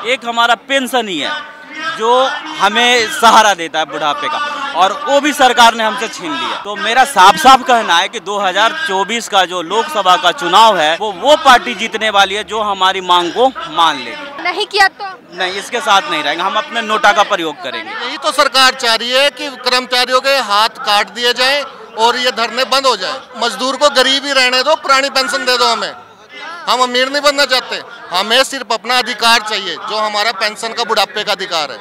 एक हमारा पेंशन ही है जो हमें सहारा देता है बुढ़ापे का, और वो भी सरकार ने हमसे छीन लिया। तो मेरा साफ साफ कहना है कि 2024 का जो लोकसभा का चुनाव है वो पार्टी जीतने वाली है जो हमारी मांग को मान लेगी। नहीं किया तो नहीं, इसके साथ नहीं रहेंगे, हम अपने नोटा का प्रयोग करेंगे। यही तो सरकार चाह रही है कि कर्मचारियों के हाथ काट दिए जाए और ये धरने बंद हो जाए। मजदूर को गरीब ही रहने दो, पुरानी पेंशन दे दो हमें। हम अमीर नहीं बनना चाहते, हमें सिर्फ अपना अधिकार चाहिए जो हमारा पेंशन का बुढ़ापे का अधिकार है।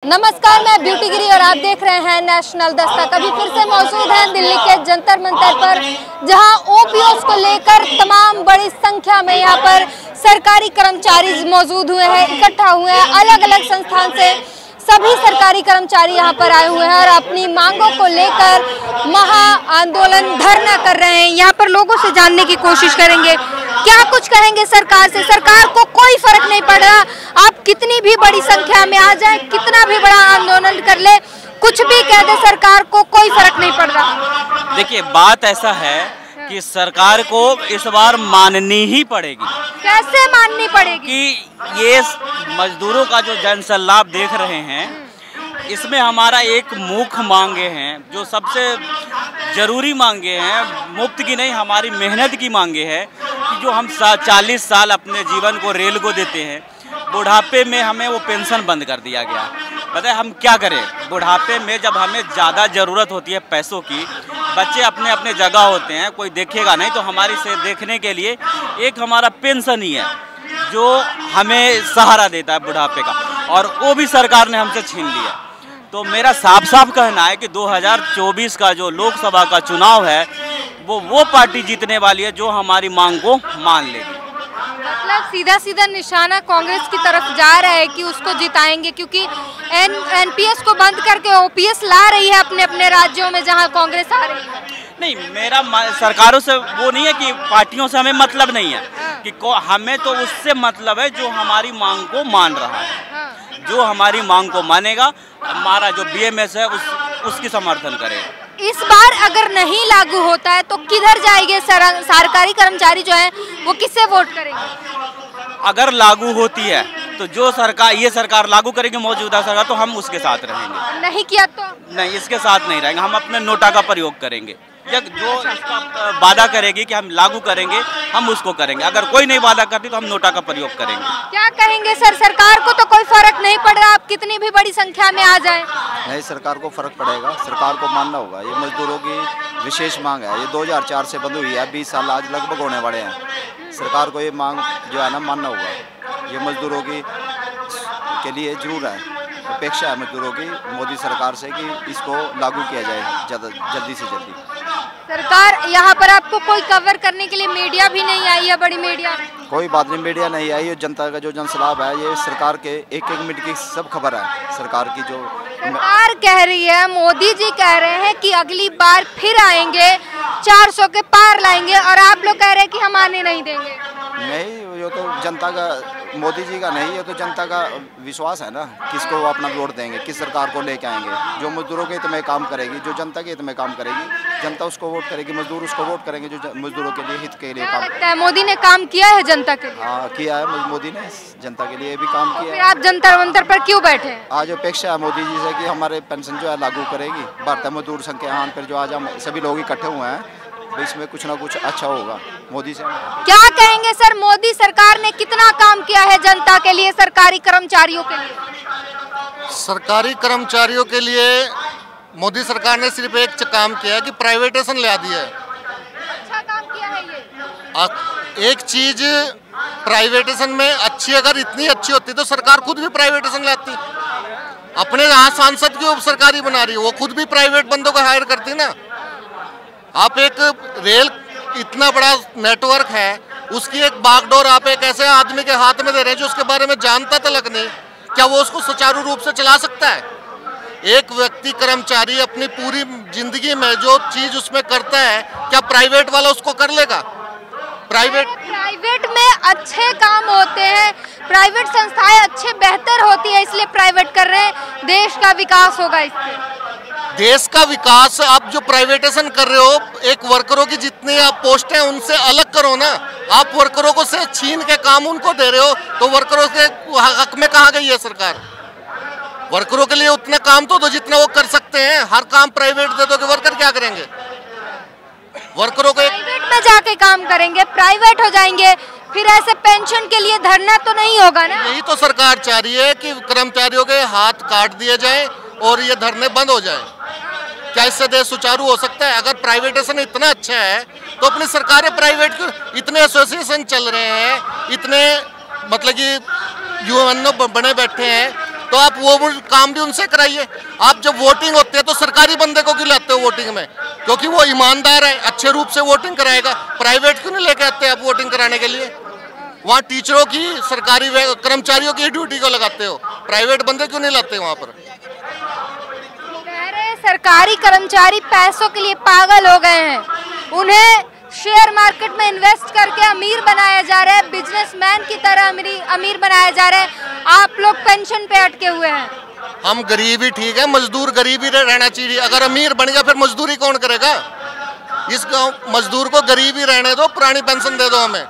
नमस्कार, मैं ब्यूटी गिरी और आप देख रहे हैं नेशनल दस्तक। अभी फिर से मौजूद हैं दिल्ली के जंतर मंतर पर, जहां ओपीएस को लेकर तमाम बड़ी संख्या में यहां पर सरकारी कर्मचारी मौजूद हुए हैं, इकट्ठा हुए हैं। अलग अलग संस्थान से सभी सरकारी कर्मचारी यहां पर आए हुए हैं और अपनी मांगों को लेकर महा आंदोलन धरना कर रहे हैं। यहां पर लोगों से जानने की कोशिश करेंगे क्या कुछ कहेंगे सरकार से। सरकार को कोई फर्क नहीं पड़ रहा, आप कितनी भी बड़ी संख्या में आ जाए, कितना भी बड़ा आंदोलन कर ले, कुछ भी कह दे, सरकार को कोई फर्क नहीं पड़ रहा। देखिए, बात ऐसा है कि सरकार को इस बार माननी ही पड़ेगी। कैसे माननी पड़ेगी? कि ये मजदूरों का जो जनसल्लाभ देख रहे हैं, इसमें हमारा एक मुख्य मांगे हैं जो सबसे जरूरी मांगे हैं, मुफ्त की नहीं, हमारी मेहनत की मांगे हैं कि जो हम 40 साल अपने जीवन को रेल को देते हैं, बुढ़ापे में हमें वो पेंशन बंद कर दिया गया। पता है हम क्या करें? बुढ़ापे में जब हमें ज़्यादा ज़रूरत होती है पैसों की, बच्चे अपने अपने जगह होते हैं, कोई देखेगा नहीं, तो हमारी से देखने के लिए एक हमारा पेंशन ही है जो हमें सहारा देता है बुढ़ापे का, और वो भी सरकार ने हमसे छीन लिया। तो मेरा साफ साफ कहना है कि 2024 का जो लोकसभा का चुनाव है वो पार्टी जीतने वाली है जो हमारी मांग को मान लेगी। मतलब सीधा सीधा निशाना कांग्रेस की तरफ जा रहा है कि उसको जिताएंगे, क्योंकि एनपीएस को बंद करके ओपीएस ला रही है अपने अपने राज्यों में जहां कांग्रेस आ रही है। नहीं, मेरा सरकारों से वो नहीं है कि पार्टियों से हमें मतलब नहीं है, कि हमें तो उससे मतलब है जो हमारी मांग को मान रहा है। जो हमारी मांग को मानेगा, हमारा जो बीएमएस है उसकी समर्थन करेगा। इस बार अगर नहीं लागू होता है तो किधर जाएंगे? सरकारी कर्मचारी जो है वो किससे वोट करेंगे? अगर लागू होती है तो जो सरकार ये सरकार लागू करेगी, मौजूदा सरकार, तो हम उसके साथ रहेंगे। नहीं किया तो नहीं, इसके साथ नहीं रहेंगे, हम अपने नोटा का प्रयोग करेंगे। जो इसका वादा करेगी कि हम लागू करेंगे, हम उसको करेंगे। अगर कोई नहीं वादा करती तो हम नोटा का प्रयोग करेंगे। क्या कहेंगे सर? सरकार को तो कोई फर्क नहीं पड़ रहा, आप कितनी भी बड़ी संख्या में आ जाए। नहीं, सरकार को फर्क पड़ेगा, सरकार को मानना होगा। ये मजदूरों की विशेष मांग है, ये 2004 से बंद हुई है, 20 साल आज लगभग होने वाले हैं। सरकार को ये मांग जो है ना मानना होगा। ये मजदूरों की के लिए जरूर है, अपेक्षा है मजदूरों की मोदी सरकार से कि इसको लागू किया जाए जल्दी से जल्दी। सरकार यहाँ पर आपको कोई कवर करने के लिए मीडिया भी नहीं आई है, बड़ी मीडिया? कोई बात नहीं, मीडिया नहीं आई। जनता का जो जनसलाभ है ये सरकार के एक एक मिनट की सब खबर है। सरकार की जो सरकार कह रही है, मोदी जी कह रहे हैं कि अगली बार फिर आएंगे, 400 के पार लाएंगे, और आप लोग कह रहे हैं कि हम आने नहीं देंगे। नहीं, ये तो जनता का, मोदी जी का नहीं, ये तो जनता का विश्वास है ना, किसको वो अपना वोट देंगे, किस सरकार को लेके आएंगे। जो मजदूरों के हित में काम करेगी, जो जनता के हित में काम करेगी, जनता उसको वोट करेगी, मजदूर उसको वोट करेंगे जो मजदूरों के लिए, हित के लिए काम लगता है मोदी ने काम किया है जनता के लिए? हाँ, किया है, मोदी ने जनता के लिए भी काम किया है। आप जंतर मंतर पर क्यों बैठे हैं? आज अपेक्षा है मोदी जी से कि हमारे पेंशन जो है लागू करेगी। भारतीय मजदूर संघ के आह्वान पर जो आज हम सभी लोग इकट्ठे हुए हैं, इसमें कुछ ना कुछ अच्छा होगा मोदी से। क्या कहेंगे सर, मोदी सरकार ने कितना काम किया है जनता के लिए, सरकारी कर्मचारियों के लिए? सरकारी कर्मचारियों के लिए मोदी सरकार ने सिर्फ एक काम किया है कि प्राइवेटेशन ला दिया है। अच्छा काम किया है ये। एक चीज प्राइवेटेशन में अच्छी, अगर इतनी अच्छी होती तो सरकार खुद भी प्राइवेटेशन लाती। अपने यहाँ सांसद की उप सरकारी बना रही है, वो खुद भी प्राइवेट बंदों को हायर करती ना। आप एक रेल इतना बड़ा नेटवर्क है, उसकी एक बागडोर आप एक ऐसे आदमी के हाथ में दे रहे हैं जो उसके बारे में जानता तक नहीं, क्या वो उसको सुचारू रूप से चला सकता है? एक व्यक्ति कर्मचारी अपनी पूरी जिंदगी में जो चीज उसमें करता है, क्या प्राइवेट वाला उसको कर लेगा? प्राइवेट में अच्छे काम होते हैं, प्राइवेट संस्थाएं अच्छे बेहतर होती है, इसलिए प्राइवेट कर रहे हैं। देश का विकास होगा इससे। देश का विकास आप जो प्राइवेटेशन कर रहे हो, एक वर्करों की जितनी आप पोस्ट हैं उनसे अलग करो ना। आप वर्करों को से छीन के काम उनको दे रहे हो, तो वर्करों के हक में कहाँ गई है सरकार? वर्करों के लिए उतना काम तो जितना वो कर सकते हैं। हर काम प्राइवेट दे दोगे, वर्कर क्या करेंगे? वर्करों को प्राइवेट में जाके काम करेंगे, प्राइवेट हो जाएंगे, फिर ऐसे पेंशन के लिए धरना तो नहीं होगा ना। यही तो सरकार चाह रही है कि कर्मचारियों के हाथ काट दिए जाए और ये धरने बंद हो जाए। क्या इससे देश सुचारू हो सकता है? अगर प्राइवेटेशन इतना अच्छा है तो अपनी सरकारें प्राइवेट को, इतने एसोसिएशन चल रहे हैं, इतने मतलब कि यूएनओ बने बैठे हैं, तो आप वो काम भी उनसे कराइए। आप जब वोटिंग होती है तो सरकारी बंदे को क्यों लाते हो वोटिंग में? क्योंकि वो ईमानदार है, अच्छे रूप से वोटिंग कराएगा। प्राइवेट क्यों नहीं लेके आते आप वोटिंग कराने के लिए? वहाँ टीचरों की, सरकारी कर्मचारियों की ड्यूटी को लगाते हो, प्राइवेट बंदे क्यों नहीं लाते वहाँ पर? सरकारी कर्मचारी पैसों के लिए पागल हो गए हैं, उन्हें शेयर मार्केट में इन्वेस्ट करके अमीर बनाया जा रहा है, बिजनेसमैन की तरह अमीर बनाया जा रहा है। आप लोग पेंशन पे अटके हुए हैं। हम गरीब ही ठीक है, मजदूर गरीब ही रहना चाहिए। अगर अमीर बन गया फिर मजदूरी कौन करेगा? इस मजदूर को गरीब ही रहने दो, पुरानी पेंशन दे दो हमें।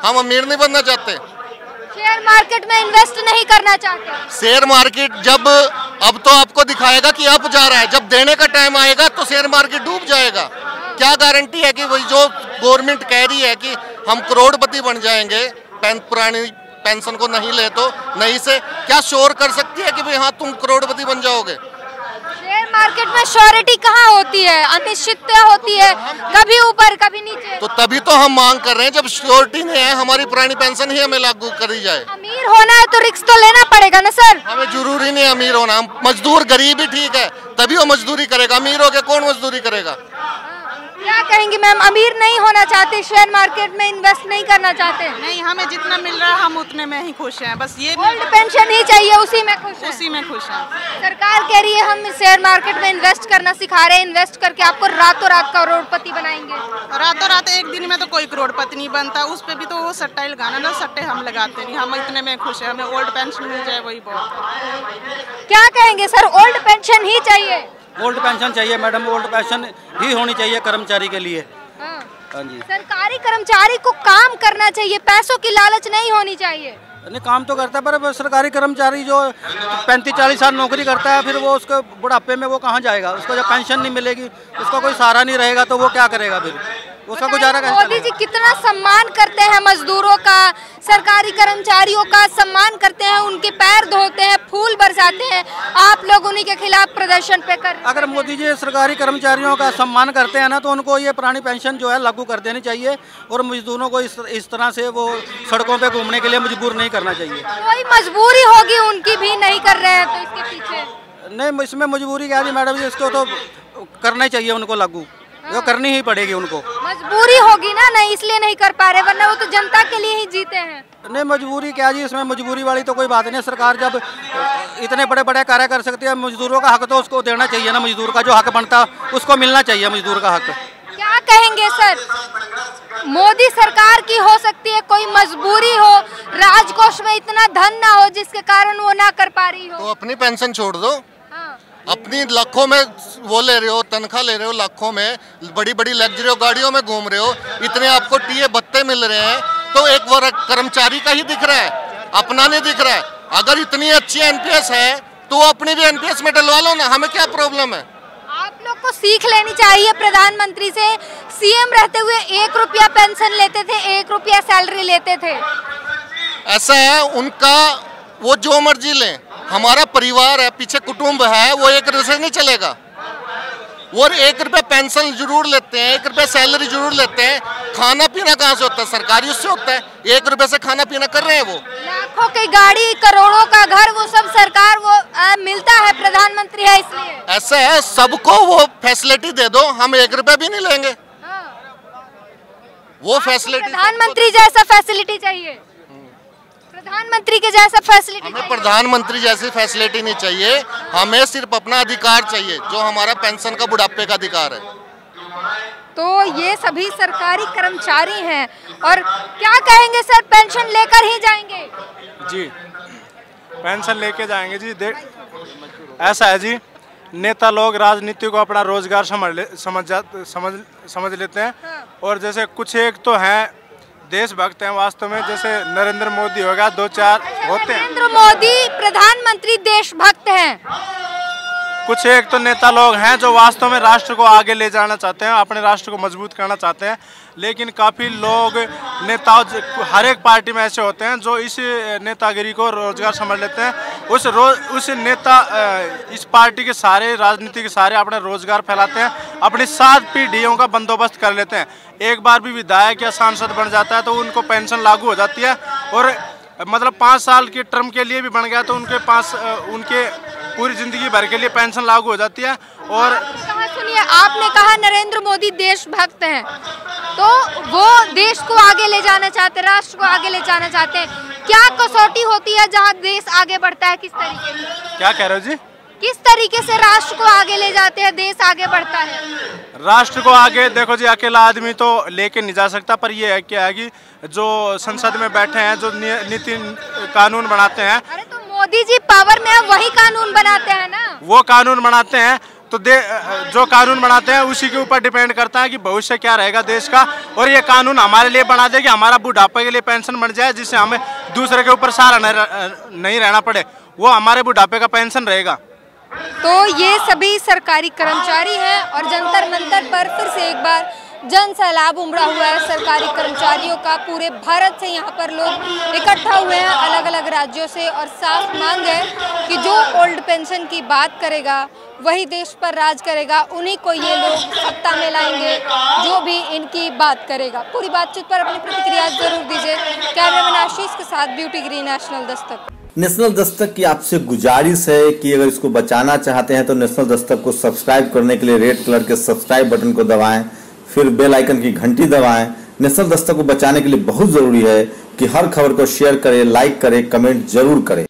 हम अमीर नहीं बनना चाहते। शेयर मार्केट में इन्वेस्ट नहीं करना चाहते। शेयर मार्केट जब अब तो आपको दिखाएगा कि अप जा रहा है, जब देने का टाइम आएगा तो शेयर मार्केट डूब जाएगा। क्या गारंटी है कि वही जो गवर्नमेंट कह रही है कि हम करोड़पति बन जाएंगे पुरानी पेंशन को नहीं ले तो नहीं से, क्या श्योर कर सकती है कि भाई हाँ तुम करोड़पति बन जाओगे? शेयर मार्केट में श्योरिटी कहाँ होती है? अनिश्चितता होती है, कभी ऊपर कभी नीचे। तो तभी तो हम मांग कर रहे हैं, जब श्योरिटी नहीं है हमारी पुरानी पेंशन ही हमें लागू करी जाए। अमीर होना है तो रिस्क तो लेना पड़ेगा ना सर। हमें जरूरी नहीं अमीर होना, हम मजदूर गरीब ही ठीक है, तभी वो मजदूरी करेगा। अमीर हो गया कौन मजदूरी करेगा? क्या कहेंगे मैम? अमीर नहीं होना चाहते, शेयर मार्केट में इन्वेस्ट नहीं करना चाहते? नहीं, हमें जितना मिल रहा है हम उतने में ही खुश हैं। बस ये ओल्ड पेंशन ही चाहिए, उसी में खुश हैं। उसी में खुश हैं। सरकार कह रही है हम शेयर मार्केट में इन्वेस्ट करना सिखा रहे हैं, इन्वेस्ट करके आपको रातों रात करोड़पति बनाएंगे। रातों रात एक दिन में तो कोई करोड़पति नहीं बनता, उस पे भी तो वो सट्टा लगाना ना, सट्टे हम लगाते नहीं। हम इतने में खुश है, हमें ओल्ड पेंशन मिल जाए वही बहुत। क्या कहेंगे सर? ओल्ड पेंशन ही चाहिए? ओल्ड पेंशन चाहिए मैडम, ओल्ड पेंशन ही होनी चाहिए कर्मचारी के लिए। हाँ जी। सरकारी कर्मचारी को काम करना चाहिए, पैसों की लालच नहीं होनी चाहिए। नहीं, काम तो करता है पर सरकारी कर्मचारी जो 35-40 साल नौकरी करता है, फिर वो उसके बुढ़ापे में वो कहाँ जाएगा? उसको जब पेंशन नहीं मिलेगी, उसका कोई सहारा नहीं रहेगा, तो वो क्या करेगा? फिर उसका गुजारा कैसे? मोदी जी कितना सम्मान करते हैं मजदूरों का, सरकारी कर्मचारियों का सम्मान करते हैं, उनके पैर धोते हैं, फूल बरसाते हैं। आप लोग उन्हीं के खिलाफ प्रदर्शन पे कर। अगर मोदी जी सरकारी कर्मचारियों का सम्मान करते हैं ना, तो उनको ये पुरानी पेंशन जो है लागू कर देनी चाहिए और मजदूरों को इस तरह से वो सड़कों पे घूमने के लिए मजबूर नहीं करना चाहिए। कोई मजबूरी होगी उनकी भी, नहीं कर रहे हैं तो इसके पीछे? नहीं, इसमें मजबूरी क्या है मैडम जी, इसको तो करना ही चाहिए उनको लागू, वो करनी ही पड़ेगी उनको। मजबूरी होगी ना, नहीं इसलिए नहीं कर पा रहे, वरना वो तो जनता के लिए ही जीते हैं। नहीं, मजबूरी क्या जी, इसमें मजबूरी वाली तो कोई बात नहीं। सरकार जब इतने बड़े बड़े कार्य कर सकती है, मजदूरों का हक तो उसको देना चाहिए ना, मजदूर का जो हक बनता उसको मिलना चाहिए, मजदूर का हक। क्या कहेंगे सर? मोदी सरकार की हो सकती है कोई मजबूरी हो, राजकोष में इतना धन ना हो जिसके कारण वो ना कर पा रही हो, तो अपनी पेंशन छोड़ दो। अपनी लाखों में वो ले रहे हो, तनख्वाह ले रहे हो लाखों में, बड़ी बड़ी लग्जरी गाड़ियों में घूम रहे हो, इतने आपको टीए भत्ते मिल रहे हैं, तो एक वर्ग कर्मचारी का ही दिख रहा है, अपना नहीं दिख रहा है। अगर इतनी अच्छी एनपीएस है तो अपनी भी एनपीएस में डलवा लो ना, हमें क्या प्रॉब्लम है? आप लोग को सीख लेनी चाहिए प्रधानमंत्री से। सीएम रहते हुए 1 रुपया पेंशन लेते थे, 1 रुपया सैलरी लेते थे। ऐसा है उनका, वो जो मर्जी लें, हमारा परिवार है, पीछे कुटुंब है, वो 1 रुपये से नहीं चलेगा। वो 1 रुपया पेंशन जरूर लेते हैं, 1 रुपया सैलरी जरूर लेते हैं। खाना पीना कहाँ से होता है? सरकारी उससे होता है। 1 रुपये से खाना पीना कर रहे हैं वो। लाखों की गाड़ी, करोड़ों का घर, वो सब सरकार वो मिलता है, प्रधानमंत्री है इसलिए। ऐसा है, सबको वो फैसिलिटी दे दो, हम 1 रुपया भी नहीं लेंगे। वो फैसिलिटी, प्रधानमंत्री जैसा फैसिलिटी चाहिए, प्रधानमंत्री के जैसा फैसिलिटी। हमें प्रधानमंत्री जैसी फैसिलिटी नहीं चाहिए, हमें सिर्फ अपना अधिकार चाहिए, जो हमारा पेंशन का बुढ़ापे का अधिकार है। तो ये सभी सरकारी कर्मचारी हैं, और क्या कहेंगे सर? पेंशन लेकर ही जाएंगे? जी, पेंशन लेके जाएंगे जी। ऐसा है जी, नेता लोग राजनीति को अपना रोजगार समझ लेते हैं। और जैसे कुछ एक तो हैं देशभक्त हैं वास्तव में, जैसे नरेंद्र मोदी हो गया, 2-4 होते हैं। नरेंद्र मोदी प्रधानमंत्री देशभक्त हैं। कुछ एक तो नेता लोग हैं जो वास्तव में राष्ट्र को आगे ले जाना चाहते हैं, अपने राष्ट्र को मजबूत करना चाहते हैं, लेकिन काफ़ी लोग नेताओं हर एक पार्टी में ऐसे होते हैं जो इस नेतागिरी को रोजगार समझ लेते हैं। उस नेता इस पार्टी के सारे राजनीति के सारे अपने रोजगार फैलाते हैं, अपनी 7 पीढ़ियों का बंदोबस्त कर लेते हैं। एक बार भी विधायक या सांसद बन जाता है तो उनको पेंशन लागू हो जाती है, और मतलब 5 साल के टर्म के लिए भी बन गया तो उनके पास उनके पूरी जिंदगी भर के लिए पेंशन लागू हो जाती है। और सुनिए, आपने कहा नरेंद्र मोदी देशभक्त हैं, तो वो देश को आगे ले जाना चाहते हैं, राष्ट्र को आगे ले जाना चाहते हैं। क्या कसौटी होती है जहां देश आगे बढ़ता है? किस तरीके से? क्या कह रहे हो जी? किस तरीके से राष्ट्र को आगे ले जाते हैं, देश आगे बढ़ता है? राष्ट्र को आगे देखो जी, अकेला आदमी तो लेके नहीं जा सकता, पर ये है क्या है कि जो संसद में बैठे हैं, जो नीति कानून बनाते हैं। अरे तो मोदी जी पावर में है, वही कानून बनाते हैं ना। वो कानून बनाते हैं तो जो कानून बनाते हैं उसी के ऊपर डिपेंड करता है कि भविष्य क्या रहेगा देश का। और ये कानून हमारे लिए बना दे कि हमारा बुढ़ापे के लिए पेंशन बन जाए, जिससे हमें दूसरे के ऊपर सहारा नहीं रहना पड़े, वो हमारे बुढ़ापे का पेंशन रहेगा। तो ये सभी सरकारी कर्मचारी हैं और जंतर मंतर पर फिर से एक बार जन सैलाब उमड़ा हुआ है सरकारी कर्मचारियों का। पूरे भारत से यहाँ पर लोग इकट्ठा हुए हैं, अलग अलग राज्यों से, और साफ मांग है कि जो ओल्ड पेंशन की बात करेगा वही देश पर राज करेगा, उन्हीं को ये लोग सत्ता में लाएंगे जो भी इनकी बात करेगा। पूरी बातचीत पर अपनी प्रतिक्रिया जरूर दीजिए। कैमरामैन आशीष के साथ ब्यूटी गिरी, नेशनल दस्तक। नेशनल दस्तक की आपसे गुजारिश है कि अगर इसको बचाना चाहते हैं तो नेशनल दस्तक को सब्सक्राइब करने के लिए रेड कलर के सब्सक्राइब बटन को दबाएं, फिर बेल आइकन की घंटी दबाएं। नेशनल दस्तक को बचाने के लिए बहुत जरूरी है कि हर खबर को शेयर करें, लाइक करें, कमेंट जरूर करें।